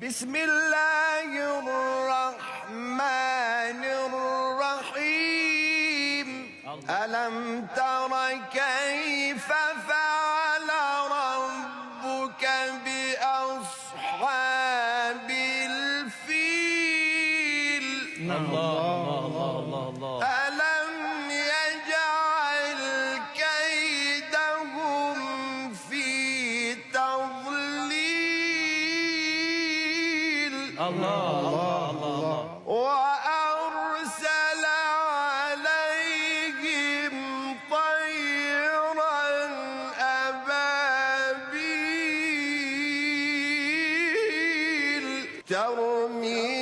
بسم الله الرحمن الرحيم. ألم تر كيف فعل ربك بأصحاب الفيل؟ الله. ألم يجعل كيدهم في تضليل؟ الله. وأرسل عليهم طيرا أبابيل ترميهم